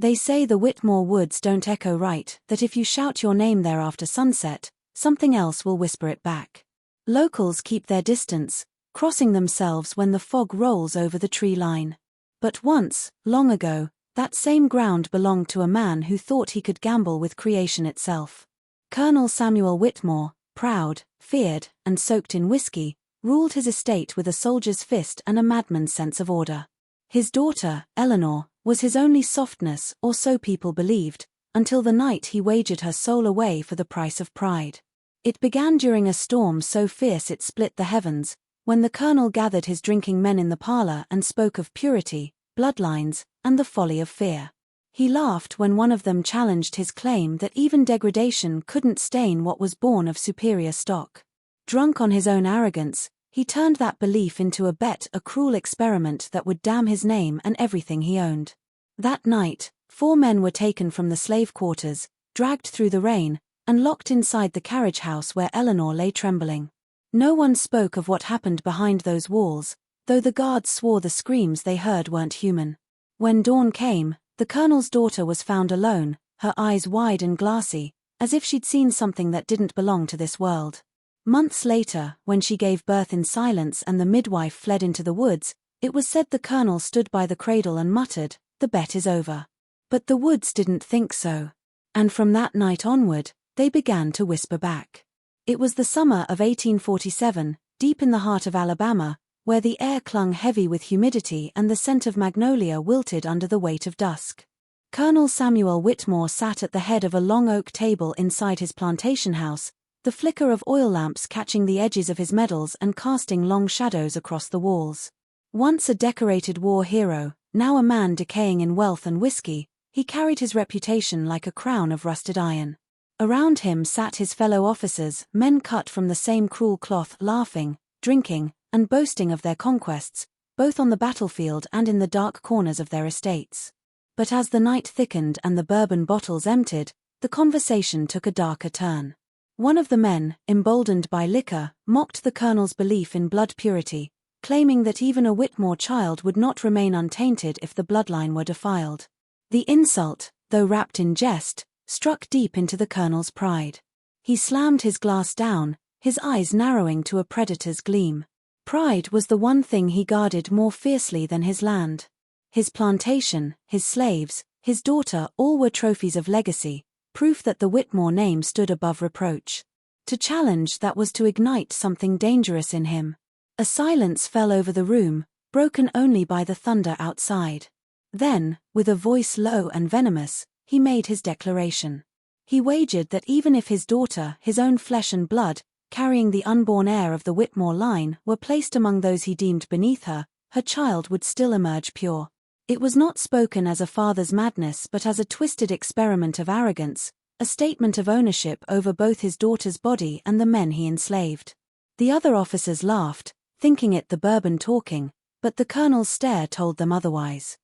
They say the Whitmore woods don't echo right, that if you shout your name there after sunset, something else will whisper it back. Locals keep their distance, crossing themselves when the fog rolls over the tree line. But once, long ago, that same ground belonged to a man who thought he could gamble with creation itself. Colonel Samuel Whitmore, proud, feared, and soaked in whiskey, ruled his estate with a soldier's fist and a madman's sense of order. His daughter, Eleanor, was his only softness, or so people believed, until the night he wagered her soul away for the price of pride. It began during a storm so fierce it split the heavens, when the colonel gathered his drinking men in the parlor and spoke of purity, bloodlines, and the folly of fear. He laughed when one of them challenged his claim that even degradation couldn't stain what was born of superior stock. Drunk on his own arrogance, he turned that belief into a bet, a cruel experiment that would damn his name and everything he owned. That night, 4 men were taken from the slave quarters, dragged through the rain, and locked inside the carriage house where Eleanor lay trembling. No one spoke of what happened behind those walls, though the guards swore the screams they heard weren't human. When dawn came, the colonel's daughter was found alone, her eyes wide and glassy, as if she'd seen something that didn't belong to this world. Months later, when she gave birth in silence and the midwife fled into the woods, it was said the colonel stood by the cradle and muttered, "The bet is over." But the woods didn't think so. And from that night onward, they began to whisper back. It was the summer of 1847, deep in the heart of Alabama, where the air clung heavy with humidity and the scent of magnolia wilted under the weight of dusk. Colonel Samuel Whitmore sat at the head of a long oak table inside his plantation house, the flicker of oil lamps catching the edges of his medals and casting long shadows across the walls. Once a decorated war hero, now a man decaying in wealth and whiskey, he carried his reputation like a crown of rusted iron. Around him sat his fellow officers, men cut from the same cruel cloth, laughing, drinking, and boasting of their conquests, both on the battlefield and in the dark corners of their estates. But as the night thickened and the bourbon bottles emptied, the conversation took a darker turn. One of the men, emboldened by liquor, mocked the colonel's belief in blood purity, claiming that even a Whitmore child would not remain untainted if the bloodline were defiled. The insult, though wrapped in jest, struck deep into the colonel's pride. He slammed his glass down, his eyes narrowing to a predator's gleam. Pride was the one thing he guarded more fiercely than his land. His plantation, his slaves, his daughter, all were trophies of legacy, proof that the Whitmore name stood above reproach. To challenge that was to ignite something dangerous in him. A silence fell over the room, broken only by the thunder outside. Then, with a voice low and venomous, he made his declaration. He wagered that even if his daughter, his own flesh and blood, carrying the unborn heir of the Whitmore line, were placed among those he deemed beneath her, her child would still emerge pure. It was not spoken as a father's madness but as a twisted experiment of arrogance, a statement of ownership over both his daughter's body and the men he enslaved. The other officers laughed, thinking it the bourbon talking, but the colonel's stare told them otherwise.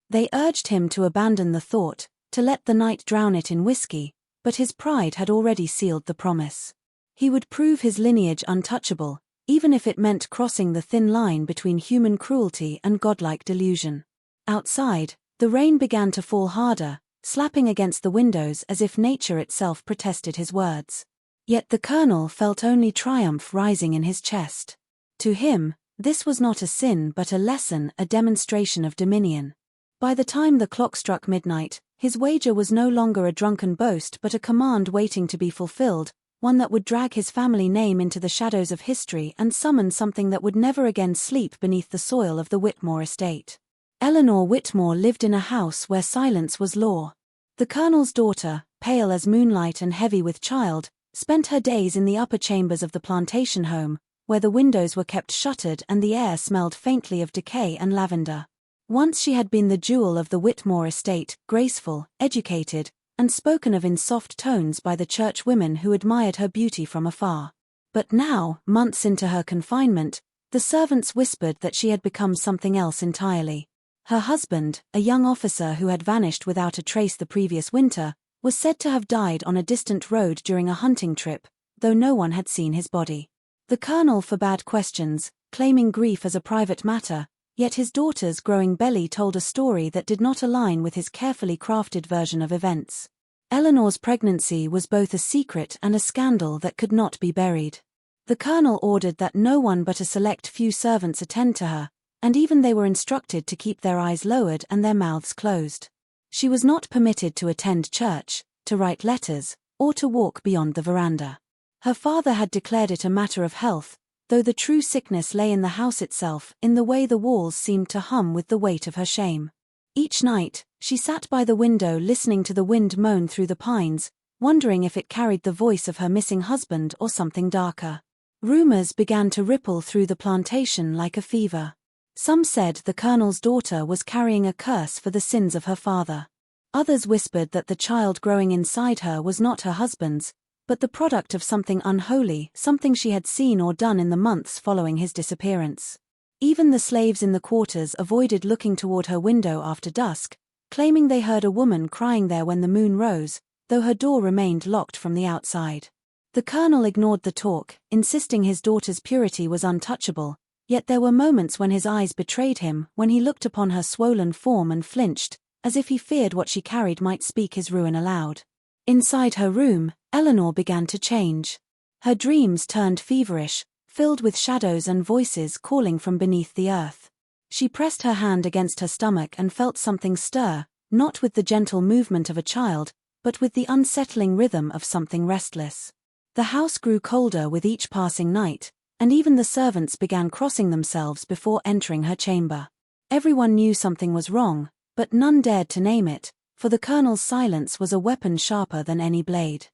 They urged him to abandon the thought, to let the night drown it in whiskey, but his pride had already sealed the promise. He would prove his lineage untouchable, even if it meant crossing the thin line between human cruelty and godlike delusion. Outside, the rain began to fall harder, slapping against the windows as if nature itself protested his words. Yet the colonel felt only triumph rising in his chest. To him, this was not a sin but a lesson, a demonstration of dominion. By the time the clock struck midnight, his wager was no longer a drunken boast but a command waiting to be fulfilled, one that would drag his family name into the shadows of history and summon something that would never again sleep beneath the soil of the Whitmore estate. Eleanor Whitmore lived in a house where silence was law. The colonel's daughter, pale as moonlight and heavy with child, spent her days in the upper chambers of the plantation home, where the windows were kept shuttered and the air smelled faintly of decay and lavender. Once she had been the jewel of the Whitmore estate, graceful, educated, and spoken of in soft tones by the church women who admired her beauty from afar. But now, months into her confinement, the servants whispered that she had become something else entirely. Her husband, a young officer who had vanished without a trace the previous winter, was said to have died on a distant road during a hunting trip, though no one had seen his body. The colonel forbade questions, claiming grief as a private matter, Yet his daughter's growing belly told a story that did not align with his carefully crafted version of events. Eleanor's pregnancy was both a secret and a scandal that could not be buried. The colonel ordered that no one but a select few servants attend to her, and even they were instructed to keep their eyes lowered and their mouths closed. She was not permitted to attend church, to write letters, or to walk beyond the veranda. Her father had declared it a matter of health, though the true sickness lay in the house itself, in the way the walls seemed to hum with the weight of her shame. Each night, she sat by the window listening to the wind moan through the pines, wondering if it carried the voice of her missing husband or something darker. Rumors began to ripple through the plantation like a fever. Some said the colonel's daughter was carrying a curse for the sins of her father. Others whispered that the child growing inside her was not her husband's, but the product of something unholy, something she had seen or done in the months following his disappearance. Even the slaves in the quarters avoided looking toward her window after dusk, claiming they heard a woman crying there when the moon rose, though her door remained locked from the outside. The colonel ignored the talk, insisting his daughter's purity was untouchable, yet there were moments when his eyes betrayed him, when he looked upon her swollen form and flinched, as if he feared what she carried might speak his ruin aloud. Inside her room, Eleanor began to change. Her dreams turned feverish, filled with shadows and voices calling from beneath the earth. She pressed her hand against her stomach and felt something stir, not with the gentle movement of a child, but with the unsettling rhythm of something restless. The house grew colder with each passing night, and even the servants began crossing themselves before entering her chamber. Everyone knew something was wrong, but none dared to name it, for the colonel's silence was a weapon sharper than any blade.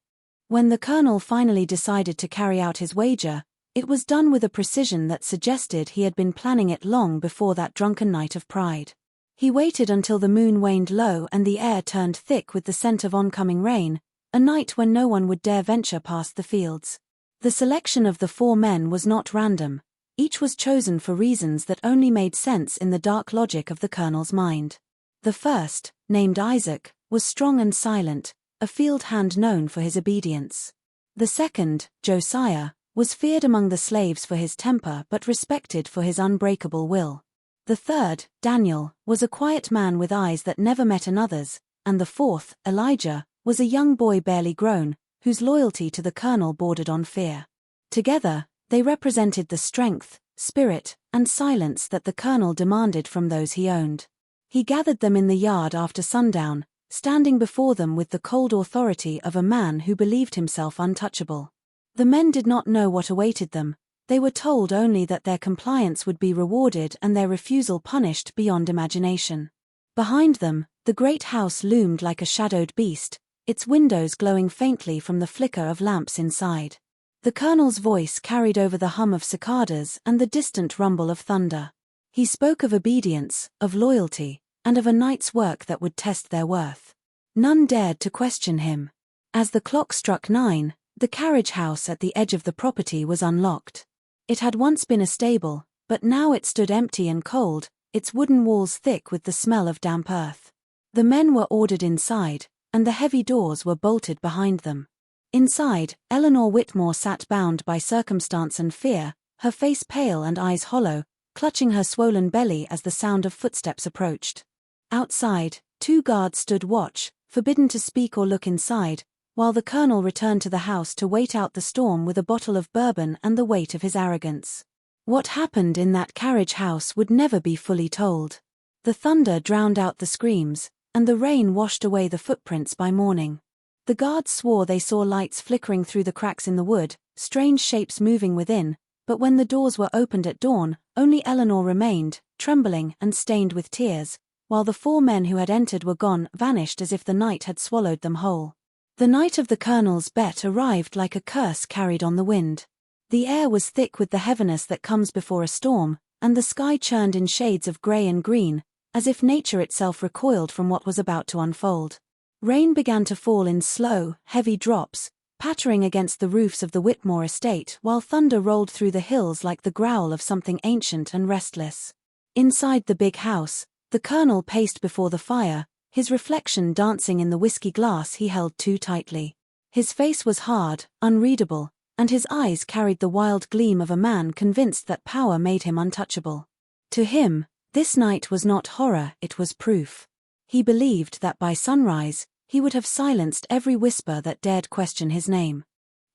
When the colonel finally decided to carry out his wager, it was done with a precision that suggested he had been planning it long before that drunken night of pride. He waited until the moon waned low and the air turned thick with the scent of oncoming rain, a night when no one would dare venture past the fields. The selection of the 4 men was not random. Each was chosen for reasons that only made sense in the dark logic of the colonel's mind. The first, named Isaac, was strong and silent, a field hand known for his obedience. The second, Josiah, was feared among the slaves for his temper but respected for his unbreakable will. The third, Daniel, was a quiet man with eyes that never met another's, and the fourth, Elijah, was a young boy barely grown, whose loyalty to the colonel bordered on fear. Together, they represented the strength, spirit, and silence that the colonel demanded from those he owned. He gathered them in the yard after sundown, standing before them with the cold authority of a man who believed himself untouchable. The men did not know what awaited them. They were told only that their compliance would be rewarded and their refusal punished beyond imagination. Behind them, the great house loomed like a shadowed beast, its windows glowing faintly from the flicker of lamps inside. The colonel's voice carried over the hum of cicadas and the distant rumble of thunder. He spoke of obedience, of loyalty, and of a night's work that would test their worth. None dared to question him. As the clock struck 9, the carriage house at the edge of the property was unlocked. It had once been a stable, but now it stood empty and cold, its wooden walls thick with the smell of damp earth. The men were ordered inside, and the heavy doors were bolted behind them. Inside, Eleanor Whitmore sat bound by circumstance and fear, her face pale and eyes hollow, clutching her swollen belly as the sound of footsteps approached. Outside, 2 guards stood watch, forbidden to speak or look inside, while the colonel returned to the house to wait out the storm with a bottle of bourbon and the weight of his arrogance. What happened in that carriage house would never be fully told. The thunder drowned out the screams, and the rain washed away the footprints by morning. The guards swore they saw lights flickering through the cracks in the wood, strange shapes moving within, but when the doors were opened at dawn, only Eleanor remained, trembling and stained with tears, while the 4 men who had entered were gone, vanished as if the night had swallowed them whole. The night of the colonel's bet arrived like a curse carried on the wind. The air was thick with the heaviness that comes before a storm, and the sky churned in shades of grey and green, as if nature itself recoiled from what was about to unfold. Rain began to fall in slow, heavy drops, pattering against the roofs of the Whitmore estate, while thunder rolled through the hills like the growl of something ancient and restless. Inside the big house, the colonel paced before the fire, his reflection dancing in the whiskey glass he held too tightly. His face was hard, unreadable, and his eyes carried the wild gleam of a man convinced that power made him untouchable. To him, This night was not horror, it was proof. He believed that by sunrise, he would have silenced every whisper that dared question his name.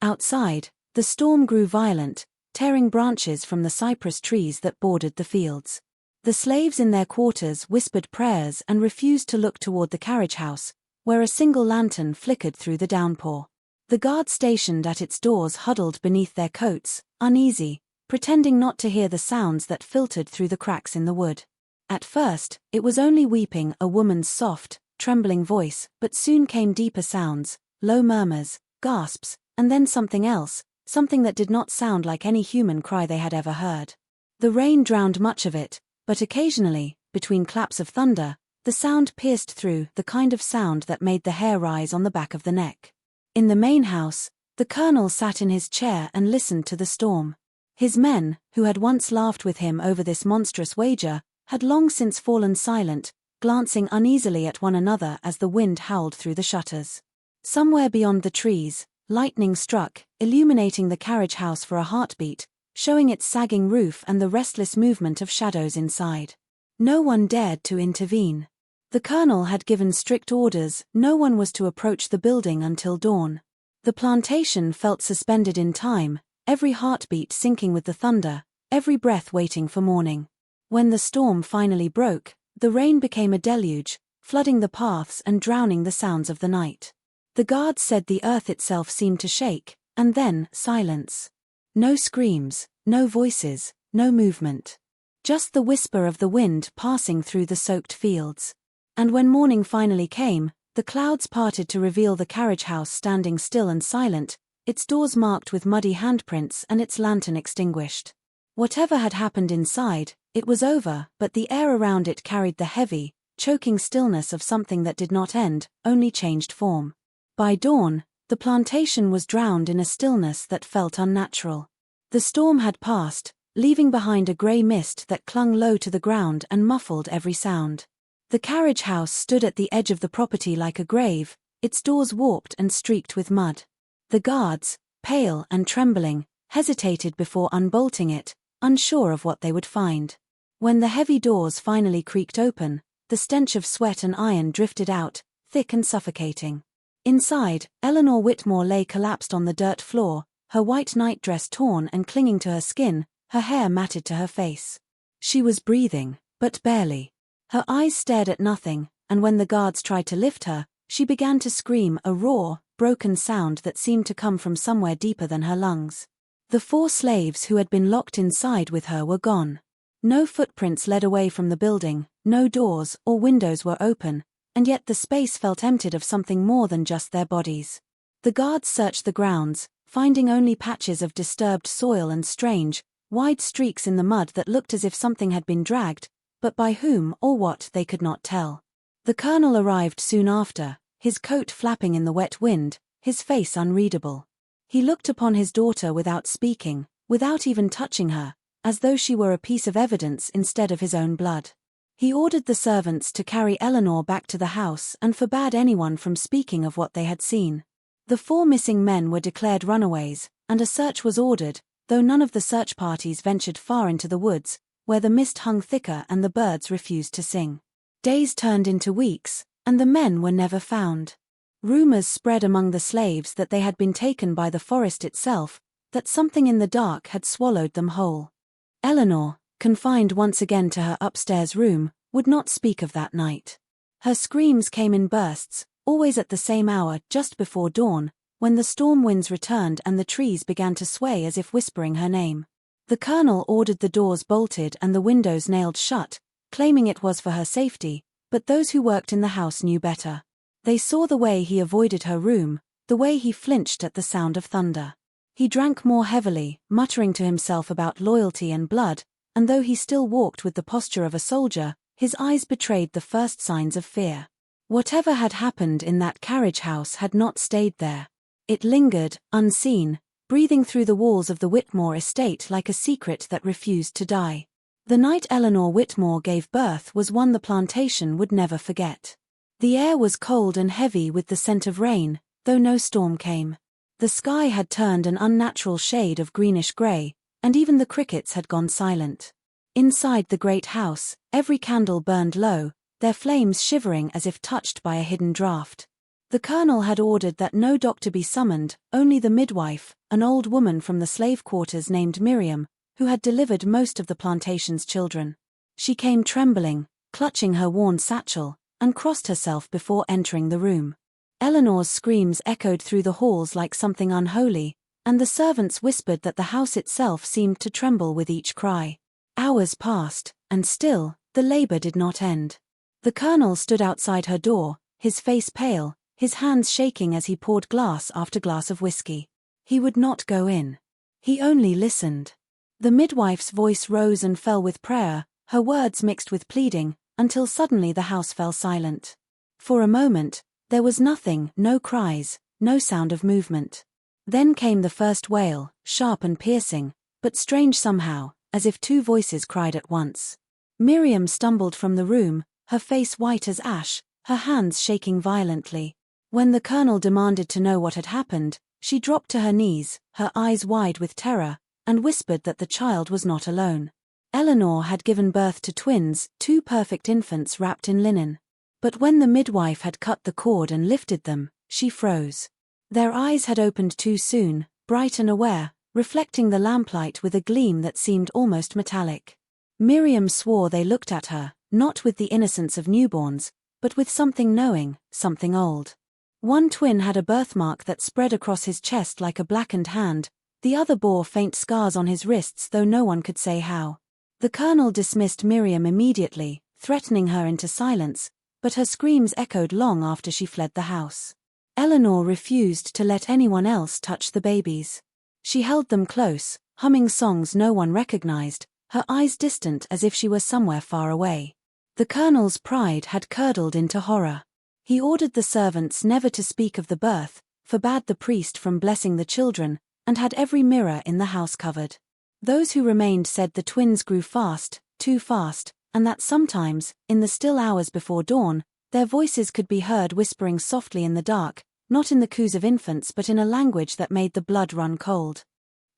Outside, the storm grew violent, tearing branches from the cypress trees that bordered the fields. The slaves in their quarters whispered prayers and refused to look toward the carriage house, where a single lantern flickered through the downpour. The guards stationed at its doors huddled beneath their coats, uneasy, pretending not to hear the sounds that filtered through the cracks in the wood. At first, it was only weeping, a woman's soft, trembling voice, but soon came deeper sounds, low murmurs, gasps, and then something else, something that did not sound like any human cry they had ever heard. The rain drowned much of it, but occasionally, between claps of thunder, the sound pierced through, the kind of sound that made the hair rise on the back of the neck. In the main house, the colonel sat in his chair and listened to the storm. His men, who had once laughed with him over this monstrous wager, had long since fallen silent, glancing uneasily at one another as the wind howled through the shutters. Somewhere beyond the trees, lightning struck, illuminating the carriage house for a heartbeat, showing its sagging roof and the restless movement of shadows inside. No one dared to intervene. The colonel had given strict orders, no one was to approach the building until dawn. The plantation felt suspended in time, every heartbeat syncing with the thunder, every breath waiting for morning. When the storm finally broke, the rain became a deluge, flooding the paths and drowning the sounds of the night. The guards said the earth itself seemed to shake, and then silence. No screams, no voices, no movement. Just the whisper of the wind passing through the soaked fields. And when morning finally came, the clouds parted to reveal the carriage house standing still and silent, its doors marked with muddy handprints and its lantern extinguished. Whatever had happened inside, it was over, but the air around it carried the heavy, choking stillness of something that did not end, only changed form. By dawn, the plantation was drowned in a stillness that felt unnatural. The storm had passed, leaving behind a grey mist that clung low to the ground and muffled every sound. The carriage house stood at the edge of the property like a grave, its doors warped and streaked with mud. The guards, pale and trembling, hesitated before unbolting it, unsure of what they would find. When the heavy doors finally creaked open, the stench of sweat and iron drifted out, thick and suffocating. Inside, Eleanor Whitmore lay collapsed on the dirt floor, her white nightdress torn and clinging to her skin, her hair matted to her face. She was breathing, but barely. Her eyes stared at nothing, and when the guards tried to lift her, she began to scream, a raw, broken sound that seemed to come from somewhere deeper than her lungs. The 4 slaves who had been locked inside with her were gone. No footprints led away from the building, no doors or windows were open, and yet the space felt emptied of something more than just their bodies. The guards searched the grounds, finding only patches of disturbed soil and strange, wide streaks in the mud that looked as if something had been dragged, but by whom or what they could not tell. The colonel arrived soon after, his coat flapping in the wet wind, his face unreadable. He looked upon his daughter without speaking, without even touching her, as though she were a piece of evidence instead of his own blood. He ordered the servants to carry Eleanor back to the house and forbade anyone from speaking of what they had seen. The 4 missing men were declared runaways, and a search was ordered, though none of the search parties ventured far into the woods, where the mist hung thicker and the birds refused to sing. Days turned into weeks, and the men were never found. Rumors spread among the slaves that they had been taken by the forest itself, that something in the dark had swallowed them whole. Eleanor, confined once again to her upstairs room, would not speak of that night. Her screams came in bursts, always at the same hour, just before dawn, when the storm winds returned and the trees began to sway as if whispering her name. The colonel ordered the doors bolted and the windows nailed shut, claiming it was for her safety, but those who worked in the house knew better. They saw the way he avoided her room, the way he flinched at the sound of thunder. He drank more heavily, muttering to himself about loyalty and blood, and though he still walked with the posture of a soldier, his eyes betrayed the first signs of fear. Whatever had happened in that carriage house had not stayed there. It lingered, unseen, breathing through the walls of the Whitmore estate like a secret that refused to die. The night Eleanor Whitmore gave birth was one the plantation would never forget. The air was cold and heavy with the scent of rain, though no storm came. The sky had turned an unnatural shade of greenish gray, and even the crickets had gone silent. Inside the great house, every candle burned low, their flames shivering as if touched by a hidden draught. The colonel had ordered that no doctor be summoned, only the midwife, an old woman from the slave quarters named Miriam, who had delivered most of the plantation's children. She came trembling, clutching her worn satchel, and crossed herself before entering the room. Eleanor's screams echoed through the halls like something unholy, and the servants whispered that the house itself seemed to tremble with each cry. Hours passed, and still, the labor did not end. The colonel stood outside her door, his face pale, his hands shaking as he poured glass after glass of whiskey. He would not go in. He only listened. The midwife's voice rose and fell with prayer, her words mixed with pleading, until suddenly the house fell silent. For a moment, there was nothing, no cries, no sound of movement. Then came the first wail, sharp and piercing, but strange somehow, as if two voices cried at once. Miriam stumbled from the room, her face white as ash, her hands shaking violently. When the colonel demanded to know what had happened, she dropped to her knees, her eyes wide with terror, and whispered that the child was not alone. Eleanor had given birth to twins, two perfect infants wrapped in linen. But when the midwife had cut the cord and lifted them, she froze. Their eyes had opened too soon, bright and aware, reflecting the lamplight with a gleam that seemed almost metallic. Miriam swore they looked at her, not with the innocence of newborns, but with something knowing, something old. One twin had a birthmark that spread across his chest like a blackened hand, the other bore faint scars on his wrists though no one could say how. The colonel dismissed Miriam immediately, threatening her into silence, but her screams echoed long after she fled the house. Eleanor refused to let anyone else touch the babies. She held them close, humming songs no one recognized, her eyes distant as if she were somewhere far away. The colonel's pride had curdled into horror. He ordered the servants never to speak of the birth, forbade the priest from blessing the children, and had every mirror in the house covered. Those who remained said the twins grew fast, too fast, and that sometimes, in the still hours before dawn, their voices could be heard whispering softly in the dark, not in the coos of infants but in a language that made the blood run cold.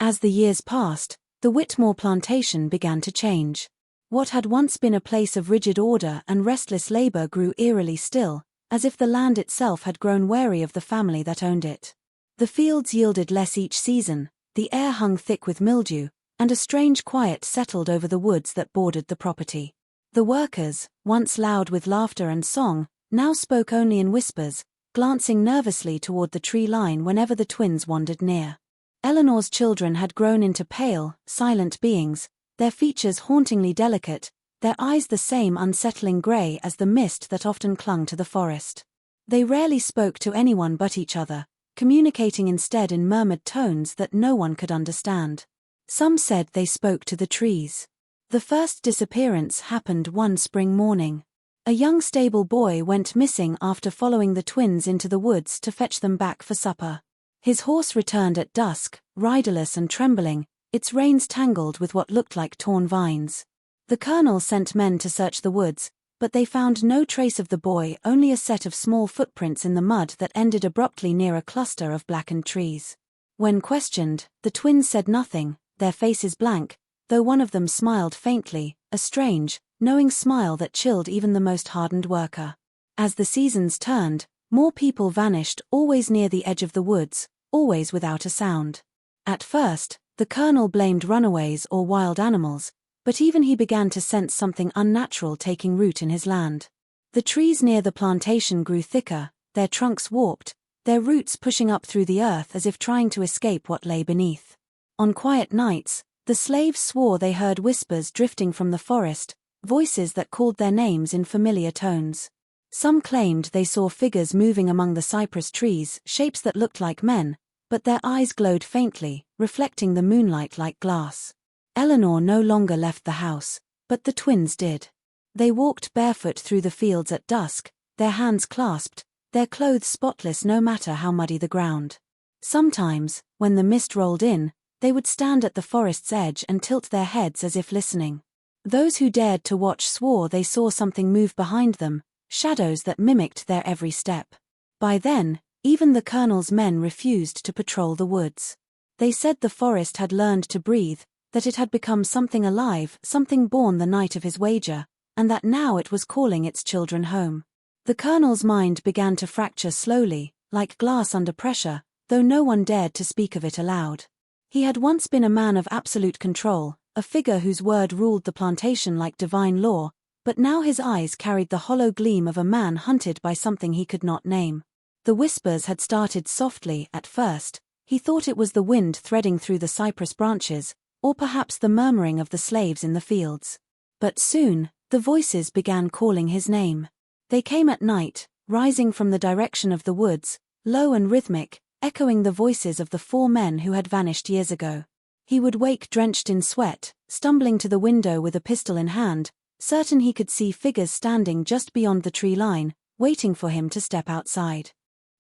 As the years passed, the Whitmore plantation began to change. What had once been a place of rigid order and restless labor grew eerily still, as if the land itself had grown wary of the family that owned it. The fields yielded less each season, the air hung thick with mildew, and a strange quiet settled over the woods that bordered the property. The workers, once loud with laughter and song, now spoke only in whispers, glancing nervously toward the tree line whenever the twins wandered near. Eleanor's children had grown into pale, silent beings, their features hauntingly delicate, their eyes the same unsettling gray as the mist that often clung to the forest. They rarely spoke to anyone but each other, communicating instead in murmured tones that no one could understand. Some said they spoke to the trees. The first disappearance happened one spring morning. A young stable boy went missing after following the twins into the woods to fetch them back for supper. His horse returned at dusk, riderless and trembling, its reins tangled with what looked like torn vines. The colonel sent men to search the woods, but they found no trace of the boy, only a set of small footprints in the mud that ended abruptly near a cluster of blackened trees. When questioned, the twins said nothing, their faces blank, though one of them smiled faintly, a strange, knowing smile that chilled even the most hardened worker. As the seasons turned, more people vanished, always near the edge of the woods, always without a sound. At first, the colonel blamed runaways or wild animals, but even he began to sense something unnatural taking root in his land. The trees near the plantation grew thicker, their trunks warped, their roots pushing up through the earth as if trying to escape what lay beneath. On quiet nights, the slaves swore they heard whispers drifting from the forest, voices that called their names in familiar tones. Some claimed they saw figures moving among the cypress trees, shapes that looked like men, but their eyes glowed faintly, reflecting the moonlight like glass. Eleanor no longer left the house, but the twins did. They walked barefoot through the fields at dusk, their hands clasped, their clothes spotless no matter how muddy the ground. Sometimes, when the mist rolled in, they would stand at the forest's edge and tilt their heads as if listening. Those who dared to watch swore they saw something move behind them, shadows that mimicked their every step. By then, even the colonel's men refused to patrol the woods. They said the forest had learned to breathe, that it had become something alive, something born the night of his wager, and that now it was calling its children home. The Colonel's mind began to fracture slowly, like glass under pressure, though no one dared to speak of it aloud. He had once been a man of absolute control, a figure whose word ruled the plantation like divine law, but now his eyes carried the hollow gleam of a man hunted by something he could not name. The whispers had started softly at first. He thought it was the wind threading through the cypress branches, or perhaps the murmuring of the slaves in the fields. But soon, the voices began calling his name. They came at night, rising from the direction of the woods, low and rhythmic, echoing the voices of the 4 men who had vanished years ago. He would wake drenched in sweat, stumbling to the window with a pistol in hand, certain he could see figures standing just beyond the tree line, waiting for him to step outside.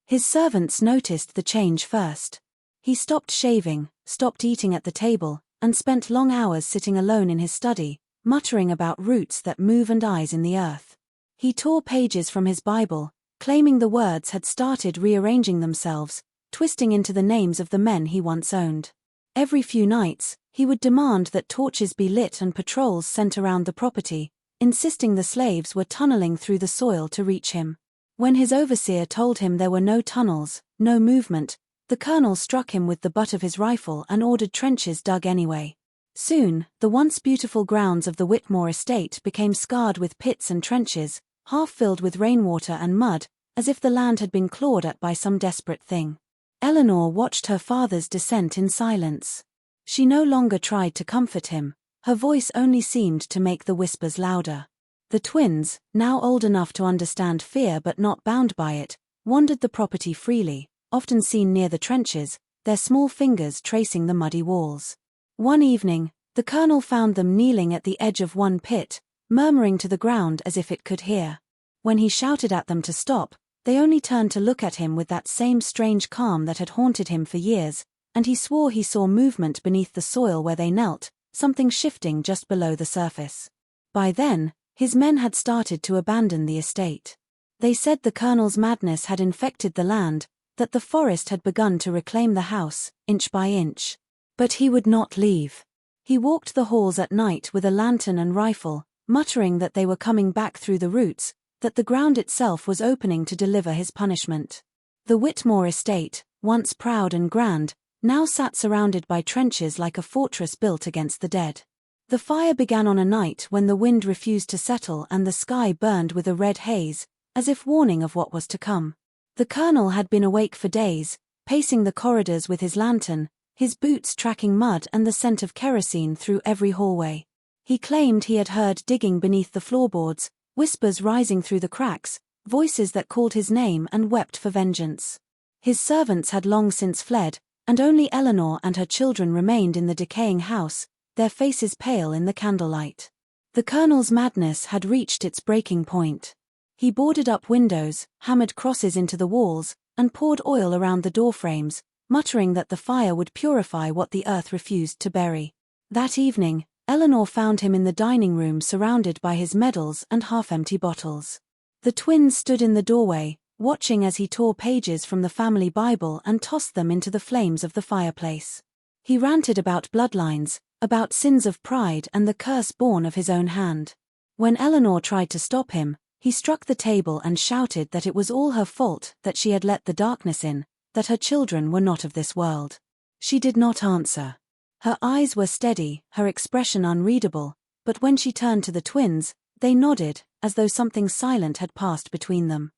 His servants noticed the change first. He stopped shaving, stopped eating at the table, and spent long hours sitting alone in his study, muttering about roots that move and eyes in the earth. He tore pages from his Bible, claiming the words had started rearranging themselves, twisting into the names of the men he once owned. Every few nights, he would demand that torches be lit and patrols sent around the property, insisting the slaves were tunneling through the soil to reach him. When his overseer told him there were no tunnels, no movement, the Colonel struck him with the butt of his rifle and ordered trenches dug anyway. Soon, the once beautiful grounds of the Whitmore estate became scarred with pits and trenches, half filled with rainwater and mud, as if the land had been clawed at by some desperate thing. Eleanor watched her father's descent in silence. She no longer tried to comfort him, her voice only seemed to make the whispers louder. The twins, now old enough to understand fear but not bound by it, wandered the property freely, often seen near the trenches, their small fingers tracing the muddy walls. One evening, the Colonel found them kneeling at the edge of one pit, murmuring to the ground as if it could hear. When he shouted at them to stop, they only turned to look at him with that same strange calm that had haunted him for years, and he swore he saw movement beneath the soil where they knelt, something shifting just below the surface. By then, his men had started to abandon the estate. They said the Colonel's madness had infected the land, that the forest had begun to reclaim the house, inch by inch. But he would not leave. He walked the halls at night with a lantern and rifle, muttering that they were coming back through the roots, that the ground itself was opening to deliver his punishment. The Whitmore estate, once proud and grand, now sat surrounded by trenches like a fortress built against the dead. The fire began on a night when the wind refused to settle and the sky burned with a red haze, as if warning of what was to come. The Colonel had been awake for days, pacing the corridors with his lantern, his boots tracking mud and the scent of kerosene through every hallway. He claimed he had heard digging beneath the floorboards, whispers rising through the cracks, voices that called his name and wept for vengeance. His servants had long since fled, and only Eleanor and her children remained in the decaying house, their faces pale in the candlelight. The Colonel's madness had reached its breaking point. He boarded up windows, hammered crosses into the walls, and poured oil around the doorframes, muttering that the fire would purify what the earth refused to bury. That evening, Eleanor found him in the dining room surrounded by his medals and half-empty bottles. The twins stood in the doorway, watching as he tore pages from the family Bible and tossed them into the flames of the fireplace. He ranted about bloodlines, about sins of pride and the curse born of his own hand. When Eleanor tried to stop him, he struck the table and shouted that it was all her fault, that she had let the darkness in, that her children were not of this world. She did not answer. Her eyes were steady, her expression unreadable, but when she turned to the twins, they nodded, as though something silent had passed between them.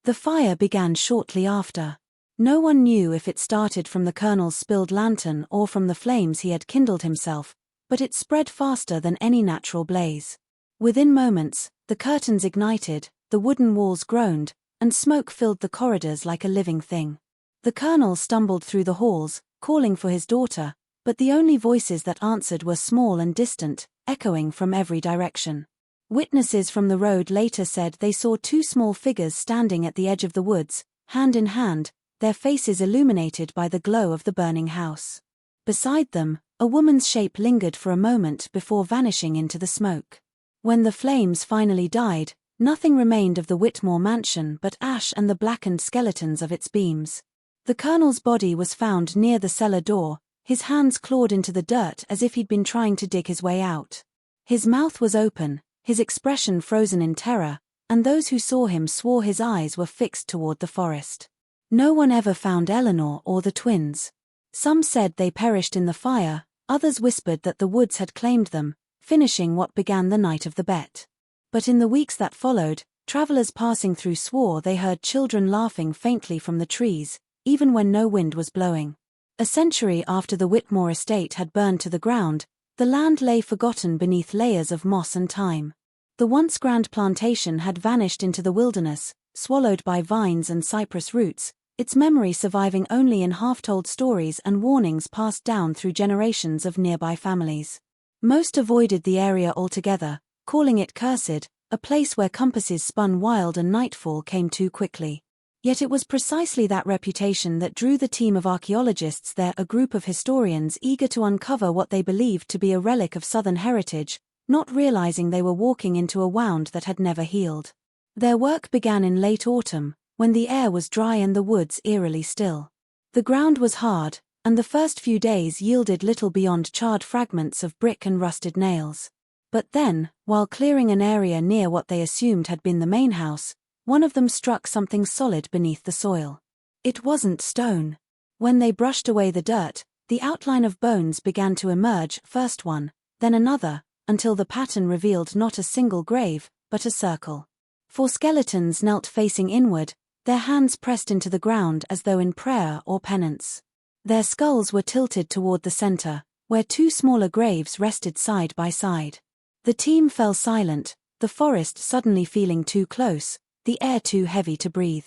The fire began shortly after. No one knew if it started from the Colonel's spilled lantern or from the flames he had kindled himself, but it spread faster than any natural blaze. Within moments, the curtains ignited, the wooden walls groaned, and smoke filled the corridors like a living thing. The Colonel stumbled through the halls, calling for his daughter, but the only voices that answered were small and distant, echoing from every direction. Witnesses from the road later said they saw 2 small figures standing at the edge of the woods, hand in hand, their faces illuminated by the glow of the burning house. Beside them, a woman's shape lingered for a moment before vanishing into the smoke. When the flames finally died, nothing remained of the Whitmore mansion but ash and the blackened skeletons of its beams. The Colonel's body was found near the cellar door, His hands clawed into the dirt as if he'd been trying to dig his way out. His mouth was open, his expression frozen in terror, and those who saw him swore his eyes were fixed toward the forest. No one ever found Eleanor or the twins. Some said they perished in the fire, others whispered that the woods had claimed them, finishing what began the night of the bet. But in the weeks that followed, travelers passing through swore they heard children laughing faintly from the trees, even when no wind was blowing. A century after the Whitmore estate had burned to the ground, the land lay forgotten beneath layers of moss and thyme. The once grand plantation had vanished into the wilderness, swallowed by vines and cypress roots, its memory surviving only in half-told stories and warnings passed down through generations of nearby families. Most avoided the area altogether, calling it cursed, a place where compasses spun wild and nightfall came too quickly. Yet it was precisely that reputation that drew the team of archaeologists there, a group of historians eager to uncover what they believed to be a relic of Southern heritage, not realizing they were walking into a wound that had never healed. Their work began in late autumn, when the air was dry and the woods eerily still. The ground was hard, and the first few days yielded little beyond charred fragments of brick and rusted nails. But then, while clearing an area near what they assumed had been the main house, one of them struck something solid beneath the soil. It wasn't stone. When they brushed away the dirt, the outline of bones began to emerge, first one, then another, until the pattern revealed not a single grave, but a circle. Four skeletons knelt facing inward, their hands pressed into the ground as though in prayer or penance. Their skulls were tilted toward the center, where two smaller graves rested side by side. The team fell silent, the forest suddenly feeling too close, the air too heavy to breathe.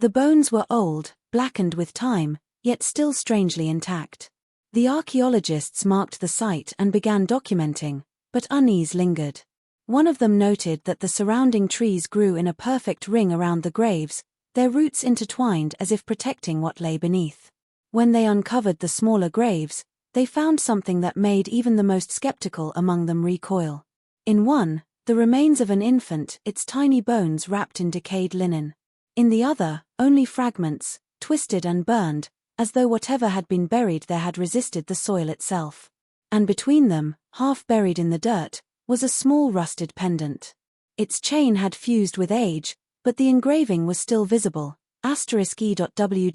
The bones were old, blackened with time, yet still strangely intact. The archaeologists marked the site and began documenting, but unease lingered. One of them noted that the surrounding trees grew in a perfect ring around the graves, their roots intertwined as if protecting what lay beneath. When they uncovered the smaller graves, they found something that made even the most skeptical among them recoil. In one, the remains of an infant, its tiny bones wrapped in decayed linen. In the other, only fragments, twisted and burned, as though whatever had been buried there had resisted the soil itself. And between them, half buried in the dirt, was a small rusted pendant. Its chain had fused with age, but the engraving was still visible, *E.W.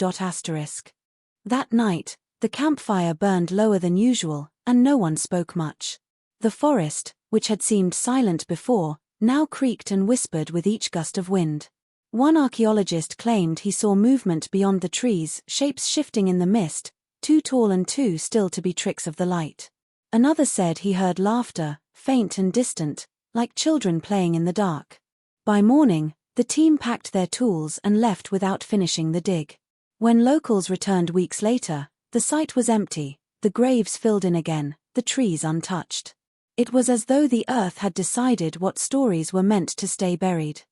That night, the campfire burned lower than usual, and no one spoke much. The forest, which had seemed silent before, now creaked and whispered with each gust of wind. One archaeologist claimed he saw movement beyond the trees, shapes shifting in the mist, too tall and too still to be tricks of the light. Another said he heard laughter, faint and distant, like children playing in the dark. By morning, the team packed their tools and left without finishing the dig. When locals returned weeks later, the site was empty, the graves filled in again, the trees untouched. It was as though the earth had decided what stories were meant to stay buried.